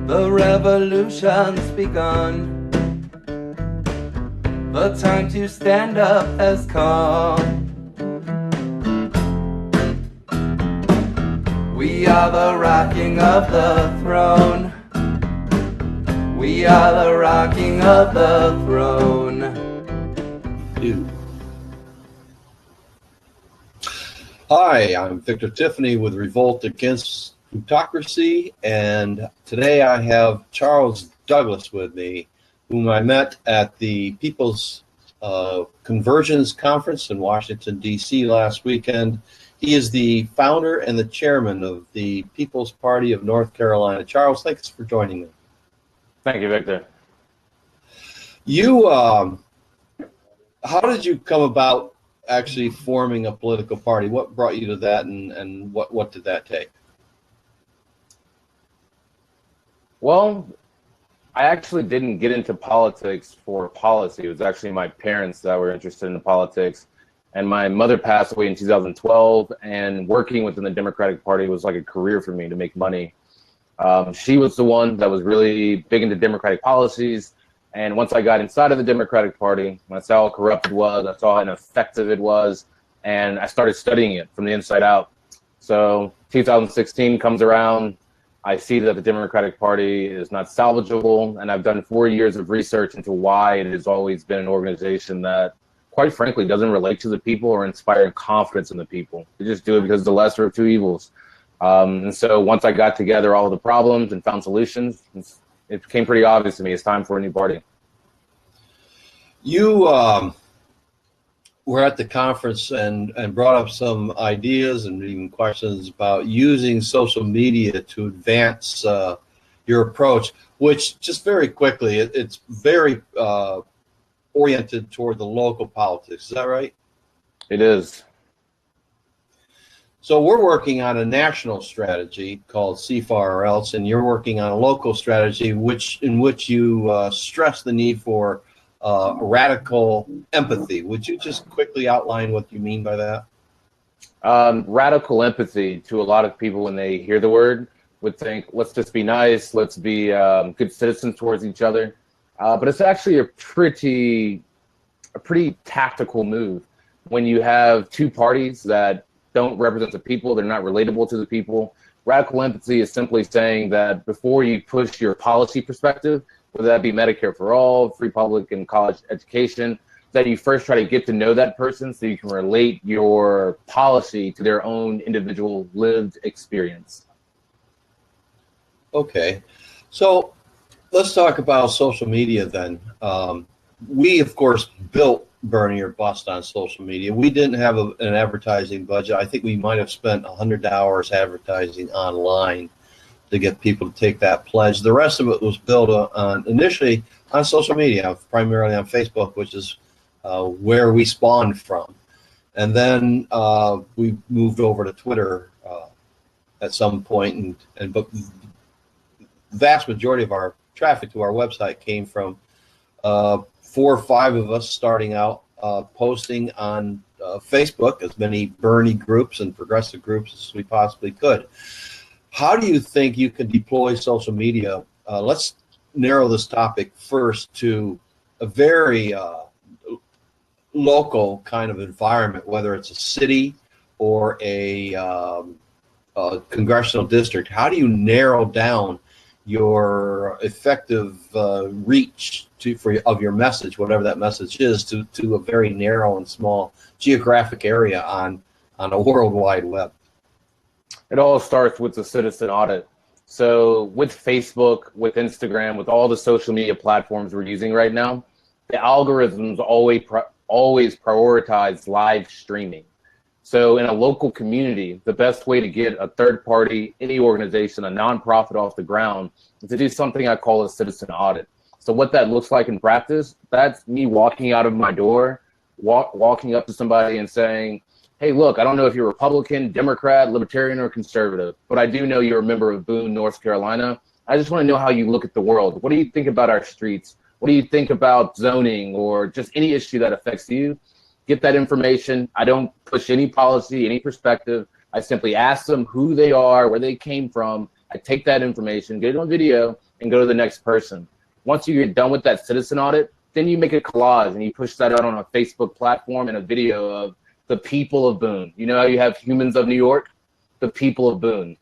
The revolution's begun. The time to stand up has come. We are the rocking of the throne. We are the rocking of the throne. Ew. Hi, I'm Victor Tiffany with Revolt Against Plutocracy, and today I have Charles Douglas with me, whom I met at the People's Convergence Conference in Washington, D.C. last weekend. He is the founder and the chairman of the People's Party of North Carolina. Charles, thanks for joining me. Thank you, Victor. You, how did you come about actually forming a political party? What brought you to that, and what did that take? Well, I actually didn't get into politics for policy. It was actually my parents that were interested in politics. And my mother passed away in 2012, and working within the Democratic Party was like a career for me to make money. She was the one that was really big into Democratic policies. And once I got inside of the Democratic Party, I saw how corrupt it was, I saw how ineffective it was, and I started studying it from the inside out. So 2016 comes around, I see that the Democratic Party is not salvageable, and I've done 4 years of research into why it has always been an organization that, quite frankly, doesn't relate to the people or inspire confidence in the people. They just do it because it's the lesser of two evils. And so once I got together all of the problems and found solutions, it became pretty obvious to me it's time for a new party. You were at the conference and brought up some ideas and even questions about using social media to advance your approach, which, just very quickly, it's very oriented toward the local politics. Is that right? It is. So we're working on a national strategy called CFAR or else, and you're working on a local strategy in which you stress the need for radical empathy. Would you just quickly outline what you mean by that? Radical empathy, to a lot of people when they hear the word, would think, let's just be nice, let's be good citizens towards each other. But it's actually a pretty tactical move when you have two parties that don't represent the people, they're not relatable to the people. Radical empathy is simply saying that before you push your policy perspective, whether that be Medicare for all, free public and college education, that you first try to get to know that person so you can relate your policy to their own individual lived experience. Okay, so let's talk about social media then. We, of course, built Bernie or Bust on social media. We didn't have an advertising budget. I think we might have spent 100 hours advertising online to get people to take that pledge. The rest of it was built initially on social media, primarily on Facebook, which is where we spawned from. And then we moved over to Twitter at some point, but the vast majority of our traffic to our website came from 4 or 5 of us starting out posting on Facebook, as many Bernie groups and progressive groups as we possibly could. How do you think you can deploy social media? Let's narrow this topic first to a very local kind of environment, whether it's a city or a congressional district. How do you narrow down your effective reach of your message, whatever that message is, to a very narrow and small geographic area on a World Wide Web? It all starts with the citizen audit. So with Facebook, with Instagram, with all the social media platforms we're using right now, the algorithms always prioritize live streaming. So in a local community, the best way to get a third party, any organization, a nonprofit off the ground is to do something I call a citizen audit. So what that looks like in practice, that's me walking out of my door, walking up to somebody and saying, hey, look, I don't know if you're Republican, Democrat, Libertarian, or conservative, but I do know you're a member of Boone, North Carolina. I just want to know how you look at the world. What do you think about our streets? What do you think about zoning or just any issue that affects you? Get that information. I don't push any policy, any perspective. I simply ask them who they are, where they came from, I take that information, get it on video, and go to the next person. Once you get done with that citizen audit, then you make a collage and you push that out on a Facebook platform and a video of the people of Boone. You know how you have humans of New York? The people of Boone.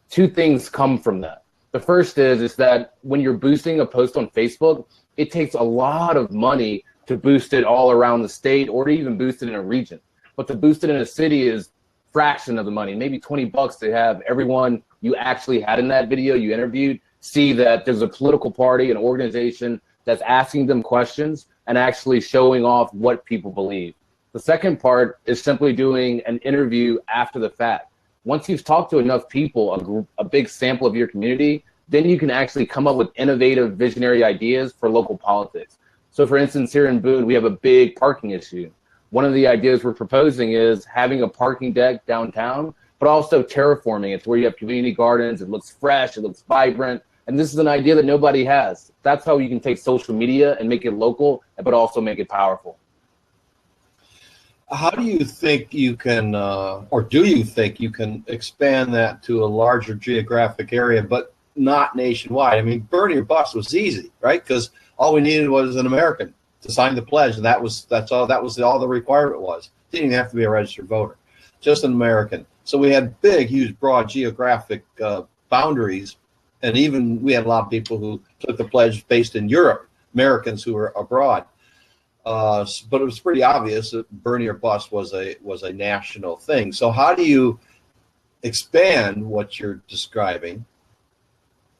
Two things come from that. The first is that when you're boosting a post on Facebook, it takes a lot of money to boost it all around the state or to even boost it in a region. But to boost it in a city is fraction of the money, maybe $20 to have everyone you actually had in that video you interviewed see that there's a political party, an organization that's asking them questions and actually showing off what people believe. The second part is simply doing an interview after the fact. Once you've talked to enough people, a big sample of your community, then you can actually come up with innovative visionary ideas for local politics. So for instance, here in Boone, we have a big parking issue. One of the ideas we're proposing is having a parking deck downtown, but also terraforming it to where you have community gardens. It looks fresh, it looks vibrant. And this is an idea that nobody has. That's how you can take social media and make it local, but also make it powerful. How do you think you can, or do you think you can expand that to a larger geographic area, but not nationwide? I mean, burn or bust was easy, right? Because all we needed was an American to sign the pledge, and that's all the requirement was. Didn't even have to be a registered voter, just an American. So we had big, huge, broad geographic boundaries, and even we had a lot of people who took the pledge based in Europe, Americans who were abroad. But it was pretty obvious that burn or bust was a national thing. So how do you expand what you're describing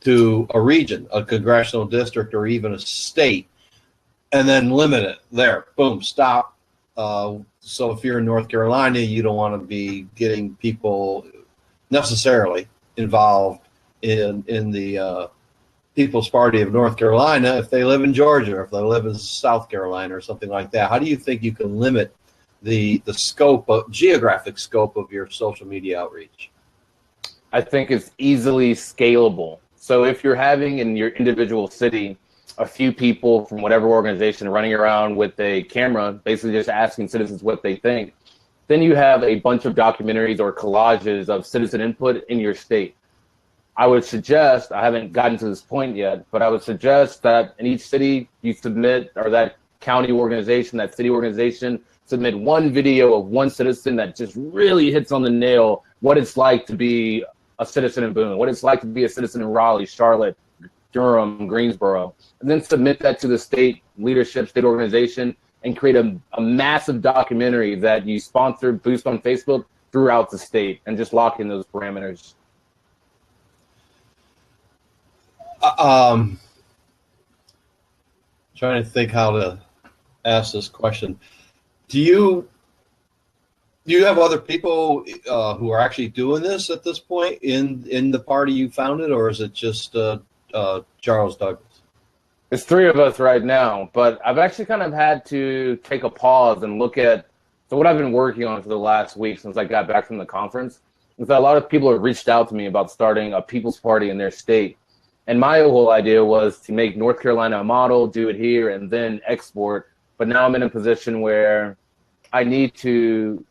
to a region, a congressional district, or even a state, and then limit it there? Boom, stop. So if you're in North Carolina, you don't want to be getting people necessarily involved in the People's Party of North Carolina if they live in Georgia or if they live in South Carolina or something like that. How do you think you can limit the scope of geographic scope of your social media outreach? I think it's easily scalable. So if you're having in your individual city a few people from whatever organization running around with a camera, basically just asking citizens what they think, then you have a bunch of documentaries or collages of citizen input in your state. I would suggest, I haven't gotten to this point yet, but I would suggest that in each city you submit, or that county organization, that city organization, submit one video of one citizen that just really hits on the nail what it's like to be a citizen in Boone, what it's like to be a citizen in Raleigh, Charlotte, Durham, Greensboro, and then submit that to the state leadership, state organization, and create a massive documentary that you sponsor, boost on Facebook throughout the state, and just lock in those parameters. Trying to think how to ask this question. Do you have other people who are actually doing this at this point in the party you founded, or is it just Charles Douglas? It's three of us right now, but I've actually kind of had to take a pause and look at, so what I've been working on for the last week since I got back from the conference is that a lot of people have reached out to me about starting a people's party in their state. And my whole idea was to make North Carolina a model, do it here, and then export. But now I'm in a position where I need to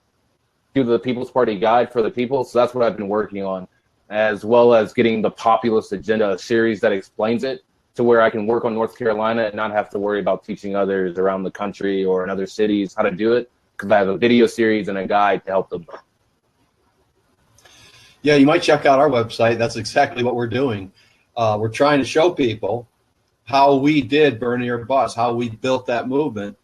do the People's Party guide for the people. So that's what I've been working on, as well as getting the Populist Agenda, a series that explains it to where I can work on North Carolina and not have to worry about teaching others around the country or in other cities how to do it, because I have a video series and a guide to help them. Yeah, you might check out our website. That's exactly what we're doing. We're trying to show people how we did burn or bust, how we built that movement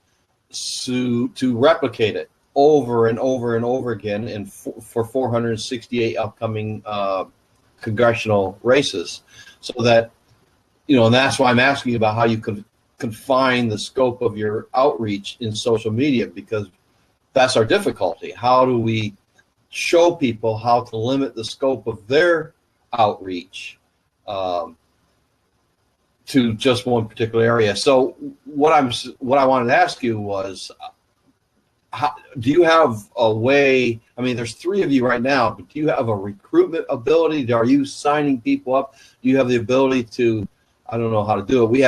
to replicate it over and over and over again and for 468 upcoming congressional races. So that, and that's why I'm asking you about how you could confine the scope of your outreach in social media, because that's our difficulty. How do we show people how to limit the scope of their outreach to just one particular area? So what I wanted to ask you was, do you have a way? I mean, there's three of you right now, but do you have a recruitment ability? Are you signing people up? Do you have the ability to? I don't know how to do it. We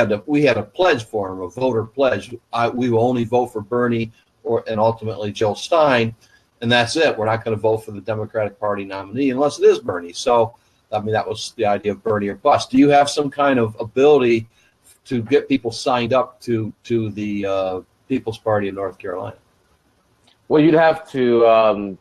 had a pledge form, a voter pledge. We will only vote for Bernie and ultimately Jill Stein, and that's it. We're not going to vote for the Democratic Party nominee unless it is Bernie. So I mean, that was the idea of Bernie or Bust. Do you have some kind of ability to get people signed up to the People's Party of North Carolina? Well, you'd have to, I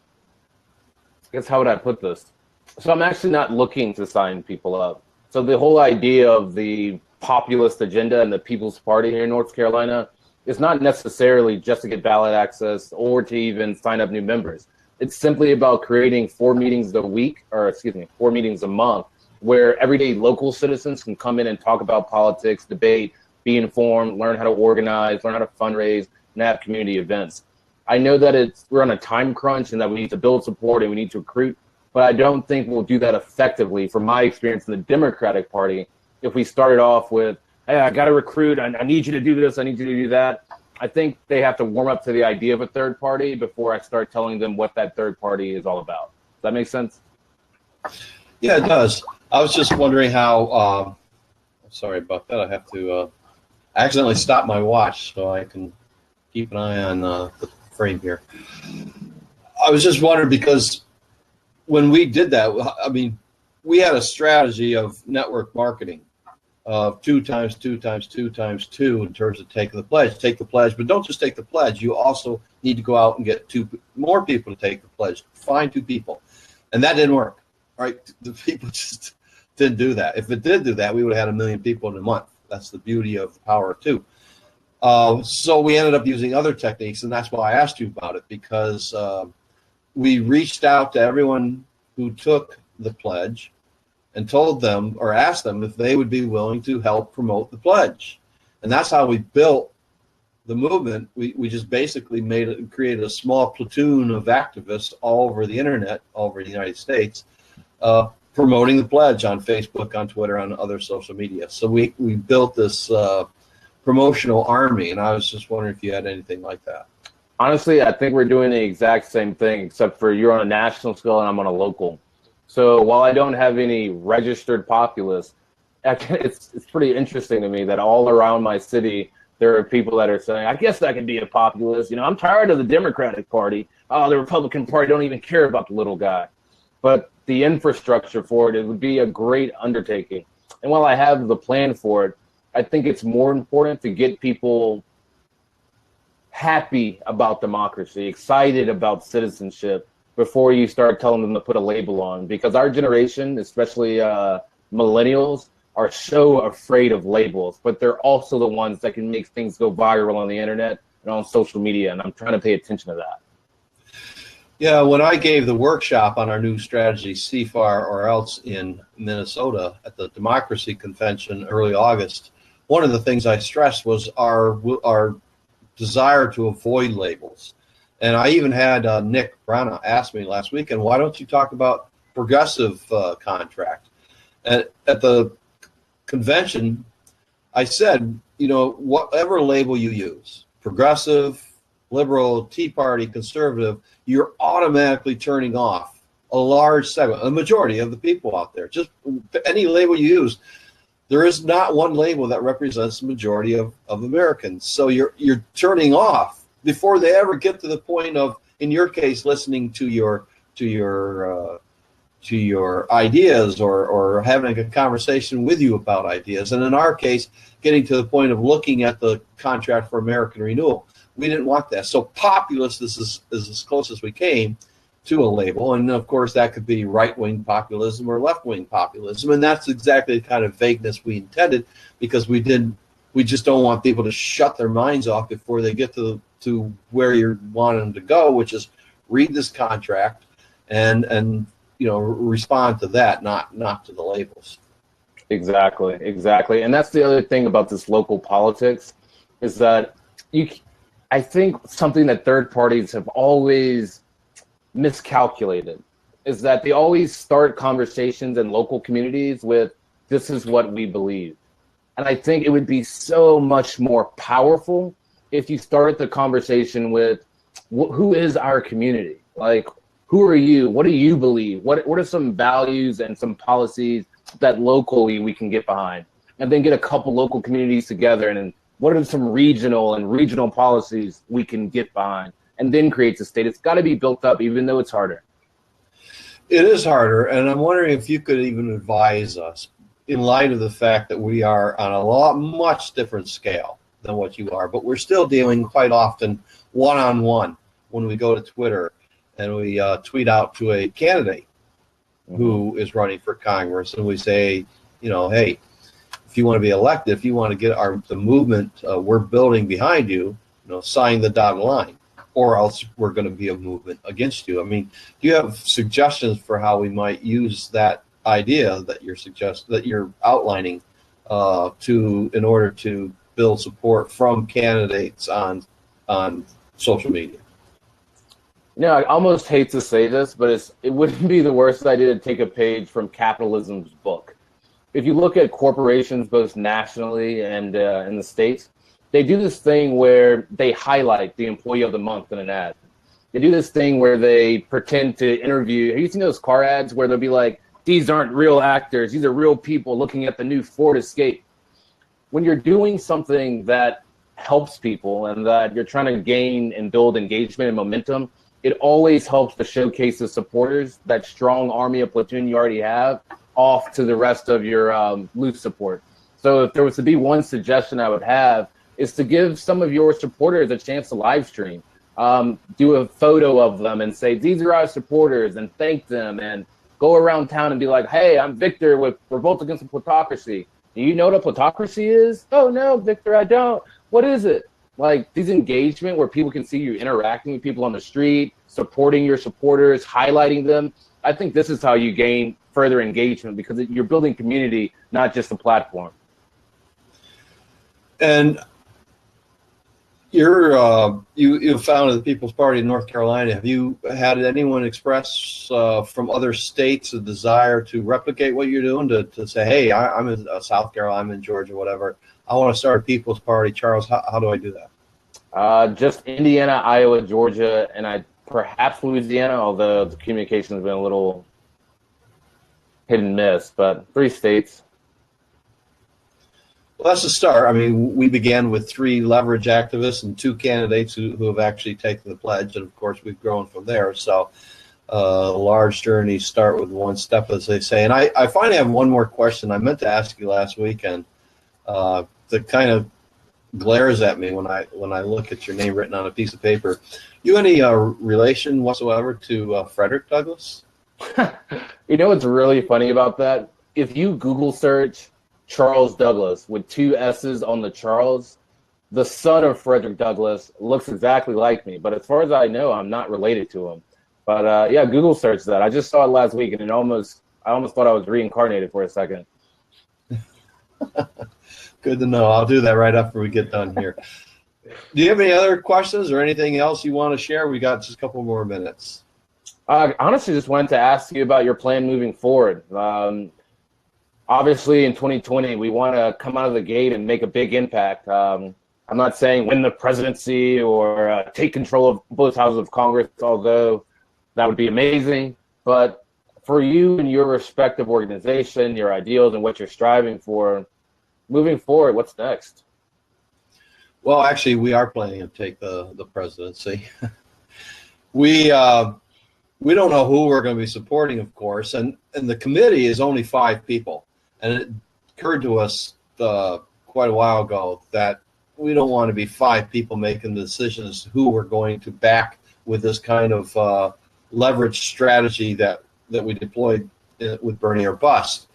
guess, how would I put this? So I'm actually not looking to sign people up. So the whole idea of the populist agenda and the People's Party here in North Carolina is not necessarily just to get ballot access or to even sign up new members. It's simply about creating 4 meetings a week, or excuse me, 4 meetings a month, where everyday local citizens can come in and talk about politics, debate, be informed, learn how to organize, learn how to fundraise, and have community events. I know that we're on a time crunch and that we need to build support and we need to recruit, but I don't think we'll do that effectively, from my experience in the Democratic Party, if we started off with, hey, I got to recruit, I need you to do this, I need you to do that. I think they have to warm up to the idea of a third party before I start telling them what that third party is all about. Does that make sense? Yeah, it does. I was just wondering how, sorry about that. I have to accidentally stop my watch so I can keep an eye on the frame here. I was just wondering because when we did that, I mean, we had a strategy of network marketing of 2 times 2 times 2 times 2 in terms of taking the pledge. Take the pledge, but don't just take the pledge. You also need to go out and get 2 more people to take the pledge. Find 2 people. And that didn't work. Right? The people just didn't do that. If it did do that, we would have had 1 million people in a month. That's the beauty of the power of 2. So we ended up using other techniques, and that's why I asked you about it, because we reached out to everyone who took the pledge and told them or asked them if they would be willing to help promote the pledge. And that's how we built the movement. We just basically created a small platoon of activists all over the internet, all over the United States, promoting the pledge on Facebook, on Twitter, on other social media. So we built this promotional army, and I was just wondering if you had anything like that. Honestly, I think we're doing the exact same thing, except for you're on a national scale and I'm on a local. So while I don't have any registered populists, it's pretty interesting to me that all around my city, there are people that are saying, I guess I could be a populist. You know, I'm tired of the Democratic Party. Oh, the Republican Party don't even care about the little guy. But the infrastructure for it would be a great undertaking. And while I have the plan for it, I think it's more important to get people happy about democracy, excited about citizenship, before you start telling them to put a label on. Because our generation, especially millennials, are so afraid of labels, but they're also the ones that can make things go viral on the internet and on social media, and I'm trying to pay attention to that. Yeah, when I gave the workshop on our new strategy, CFAR or else, in Minnesota at the Democracy Convention early August, one of the things I stressed was our desire to avoid labels. And I even had Nick Brana ask me last weekend, why don't you talk about progressive contract? And at the convention, I said, you know, whatever label you use, progressive, liberal, Tea Party, conservative, you're automatically turning off a large segment, a majority of the people out there. Just any label you use, there is not one label that represents the majority of Americans. So you're turning off before they ever get to the point of, in your case, listening to your ideas or having a conversation with you about ideas. And in our case, getting to the point of looking at the Contract for American Renewal. We didn't want that. So populist is as close as we came to a label. And of course, that could be right-wing populism or left-wing populism. And that's exactly the kind of vagueness we intended, because we just don't want people to shut their minds off before they get to where you want them to go, which is read this contract and you know, respond to that, not to the labels. Exactly. And that's the other thing about this local politics, is that I think something that third parties have always miscalculated is that they always start conversations in local communities with, this is what we believe. And I think it would be so much more powerful if you start the conversation with, who is our community? Like, who are you? What do you believe? What are some values and some policies that locally we can get behind? And then get a couple local communities together, and what are some regional policies we can get behind? And then creates a state. It's got to be built up, even though it's harder. It is harder, and I'm wondering if you could even advise us in light of the fact that we are on much different scale than what you are, but we're still dealing quite often one-on-one when we go to Twitter and we tweet out to a candidate who is running for Congress, and we say, hey, if you want to be elected, if you want to get the movement we're building behind you, sign the dotted line, or else we're going to be a movement against you. I mean, do you have suggestions for how we might use that idea that you're outlining in order to build support from candidates on social media? I almost hate to say this, but it wouldn't be the worst idea to take a page from capitalism's book. If you look at corporations, both nationally and in the States, they do this thing where they highlight the employee of the month in an ad. They do this thing where they pretend to interview. Have you seen those car ads where they'll be like, these aren't real actors, these are real people looking at the new Ford Escape? When you're doing something that helps people and that you're trying to gain and build engagement and momentum, it always helps to showcase the supporters, that strong army of platoon you already have, off to the rest of your loose support. So if there was to be one suggestion I would have, is to give some of your supporters a chance to live stream. Do a photo of them and say, these are our supporters, and thank them, and go around town and be like, hey, I'm Victor with Revolt Against the Plutocracy. Do you know what a plutocracy is? Oh, no, Victor, I don't. What is it? Like, these engagement where people can see you interacting with people on the street, supporting your supporters, highlighting them. I think this is how you gain further engagement, because you're building community, not just a platform. And you founded the People's Party in North Carolina. Have you had anyone express from other states a desire to replicate what you're doing, to say, hey, I'm in South Carolina, I'm in Georgia, whatever, I want to start a People's Party? Charles, how do I do that? Just Indiana, Iowa, Georgia, and perhaps Louisiana, although the communication has been a little hit and miss, but 3 states. Well, that's a start. I mean, we began with 3 leverage activists and 2 candidates who have actually taken the pledge, and of course we've grown from there. So large journeys start with one step, as they say. And I finally have one more question I meant to ask you last weekend that kind of glares at me when I look at your name written on a piece of paper. You any relation whatsoever to Frederick Douglass? You know what's really funny about that? If you Google search Charles Douglas with 2 S's on the Charles, the son of Frederick Douglass looks exactly like me. But as far as I know, I'm not related to him. But yeah, Google search that. I just saw it last week, and I almost thought I was reincarnated for a second. Good to know. I'll do that right after we get done here. Do you have any other questions or anything else you want to share? We got just a couple more minutes. I honestly just wanted to ask you about your plan moving forward. Obviously, in 2020, we want to come out of the gate and make a big impact. I'm not saying win the presidency or take control of both houses of Congress, although that would be amazing. But for you and your respective organization, your ideals and what you're striving for, moving forward, what's next? Well, actually, we are planning to take the presidency. We don't know who we're going to be supporting, of course, and the committee is only 5 people. And it occurred to us quite a while ago that we don't want to be 5 people making the decisions who we're going to back with this kind of leverage strategy that we deployed with Bernie or Bust.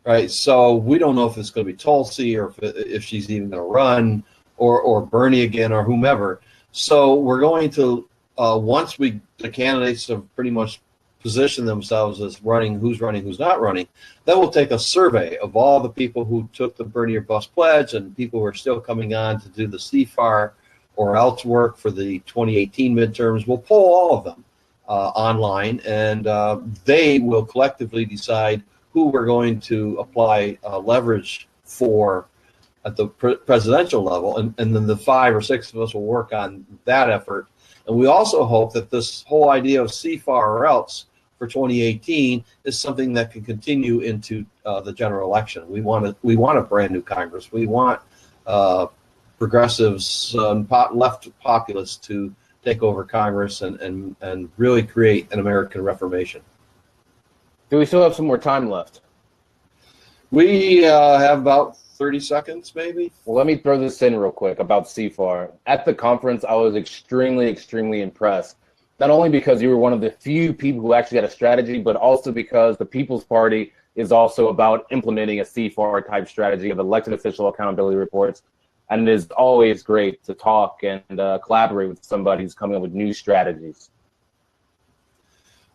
Right, so we don't know if it's going to be Tulsi or if she's even going to run, or Bernie again, or whomever. So we're going to once the candidates have pretty much positioned themselves as who's running, who's not running, then we'll take a survey of all the people who took the Bernie or Bust pledge and people who are still coming on to do the CFAR or else work for the 2018 midterms. We'll poll all of them online, and they will collectively decide who we're going to apply leverage for at the presidential level, and then the 5 or 6 of us will work on that effort. And we also hope that this whole idea of CFAR or else for 2018 is something that can continue into the general election. We want a brand new Congress. We want progressives and left populists to take over Congress and really create an American Reformation. Do we still have some more time left? We have about 30 seconds, maybe. Well, let me throw this in real quick about CFAR. At the conference, I was extremely, extremely impressed. Not only because you were one of the few people who actually had a strategy, but also because the People's Party is also about implementing a CFAR type strategy of elected official accountability reports. And it is always great to talk and collaborate with somebody who's coming up with new strategies.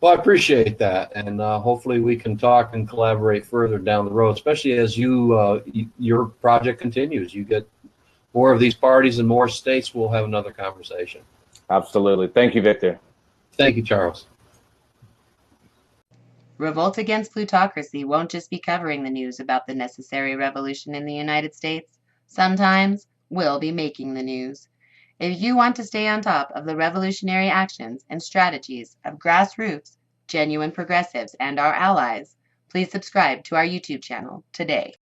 Well, I appreciate that, and hopefully we can talk and collaborate further down the road, especially as your project continues. You get more of these parties in more states, we'll have another conversation. Absolutely. Thank you, Victor. Thank you, Charles. Revolt Against Plutocracy won't just be covering the news about the necessary revolution in the United States. Sometimes we'll be making the news. If you want to stay on top of the revolutionary actions and strategies of grassroots, genuine progressives, and our allies, please subscribe to our YouTube channel today.